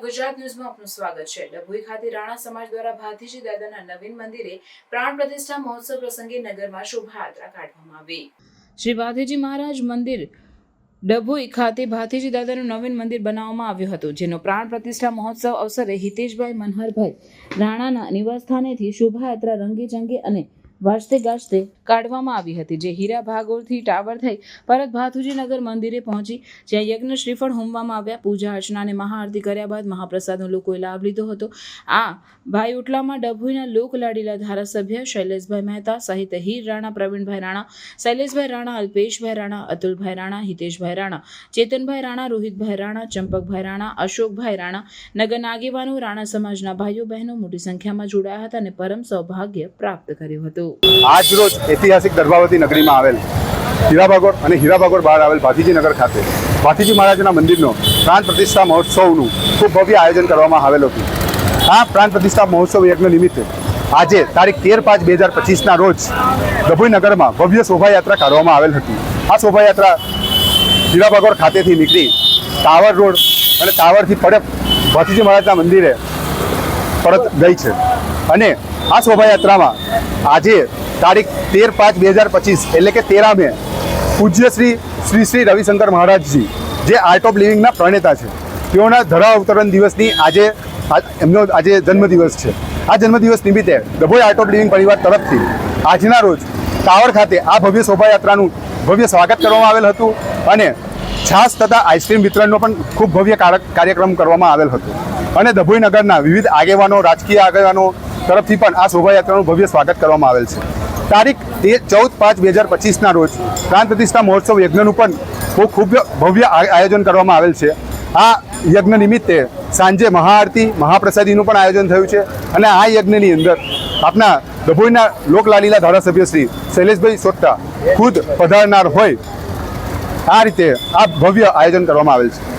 ગુજરાત ન્યૂઝમાં આપનું સ્વાગત છે। ડભોઈ ખાતે રાણા સમાજ દ્વારા ભાથીજી દાદાના નવીન મંદિરે પ્રાણ પ્રતિષ્ઠા મહોત્સવ પ્રસંગે નગરમાં શોભાયાત્રા કાઢવામાં આવી। શ્રી ભાથીજી મહારાજ મંદિર ડભોઈ ખાતે ભાથીજી દાદાનું નવીન મંદિર બનાવવામાં આવ્યું હતું, જેનો પ્રાણ પ્રતિષ્ઠા મહોત્સવ અવસરે હિતેશભાઈ મનહરભાઈ રાણાના નિવાસસ્થાનેથી શોભાયાત્રા રંગેચંગે અને વાજતે ગાજતે કાઢવામાં આવી હતી, જે હીરા ભાગોળથી ટાવર થઈ પરત ભાથુજી નગર મંદિરે પહોંચી, જ્યાં યજ્ઞ શ્રીફળ હોમવામાં આવ્યા। પૂજા અર્ચના અને મહાઆરતી કર્યા બાદ મહાપ્રસાદનો લોકોએ લાભ લીધો હતો। આ ભાઈ ઉટલામાં ડભોઈના લોકલાડીલા ધારાસભ્ય શૈલેષભાઈ મહેતા સહિત હીર રાણા, પ્રવીણભાઈ રાણા, શૈલેષભાઈ રાણા, અલ્પેશભાઈ રાણા, અતુલભાઈ રાણા, હિતેશભાઈ રાણા, ચેતનભાઈ રાણા, રોહિતભાઈ રાણા, ચંપકભાઈ રાણા, અશોકભાઈ રાણા, નગરના આગેવાનો, રાણા સમાજના ભાઈઓ બહેનો મોટી સંખ્યામાં જોડાયા હતા અને પરમ સૌભાગ્ય પ્રાપ્ત કર્યું હતું। આજ રોજ ઐતિહાસિક દર્ભાવતી નગરીમાં આવેલ હીરાભાગોળ અને હીરાભાગોળ બહાર આવેલ ભાથીજી નગર ખાતે ભાથીજી મહારાજના મંદિરનો પ્રાણ પ્રતિષ્ઠા મહોત્સવનું ખૂબ ભવ્ય આયોજન કરવામાં આવેલું હતું। આ પ્રાણ પ્રતિષ્ઠા મહોત્સવ યજ્ઞ નિમિત્તે આજે તારીખ 13/5/2025ના રોજ ડભોઈ નગરમાં ભવ્ય શોભાયાત્રા કાઢવામાં આવેલ હતી। આ શોભાયાત્રા હીરાભાગોળ ખાતેથી નીકળી ટાવર રોડ અને ટાવરથી પરત ભાથીજી મહારાજના મંદિરે પરત ગઈ છે અને આ શોભાયાત્રામાં આજે તારીખ 13/5/2025 એટલે કે 13 મે પૂજ્ય શ્રી રવિશંકર મહારાજજી, જે આર્ટ ઓફ લિવિંગના પ્રણેતા છે, તેઓના ધરા અવતરણ દિવસની એમનો આજે જન્મદિવસ છે। આ જન્મદિવસ નિમિત્તે ડભોઈ આર્ટ ઓફ લિવિંગ પરિવાર તરફથી આજના રોજ ટાવર ખાતે આ ભવ્ય શોભાયાત્રાનું ભવ્ય સ્વાગત કરવામાં આવેલ હતું અને છાશ તથા આઈસ્ક્રીમ વિતરણનો પણ ખૂબ ભવ્ય કાર્યક્રમ કરવામાં આવેલ હતો અને ડભોઈ નગરના વિવિધ આગેવાનો, રાજકીય આગેવાનો તરફથી પણ આ શોભાયાત્રાનું ભવ્ય સ્વાગત કરવામાં આવેલ છે। તારીખ 14/5/2025ના રોજ પ્રાણ પ્રતિષ્ઠા મહોત્સવ યજ્ઞનું પણ ખૂબ ભવ્ય આયોજન કરવામાં આવેલ છે। આ યજ્ઞ નિમિત્તે સાંજે મહાઆરતી, મહાપ્રસાદીનું પણ આયોજન થયું છે અને આ યજ્ઞની અંદર આપણા ડભોઈના લોકલાડીલા ધારાસભ્ય શ્રી શૈલેષભાઈ સોટ્ટા ખુદ પધારનાર હોય, આ રીતે આ ભવ્ય આયોજન કરવામાં આવેલ છે।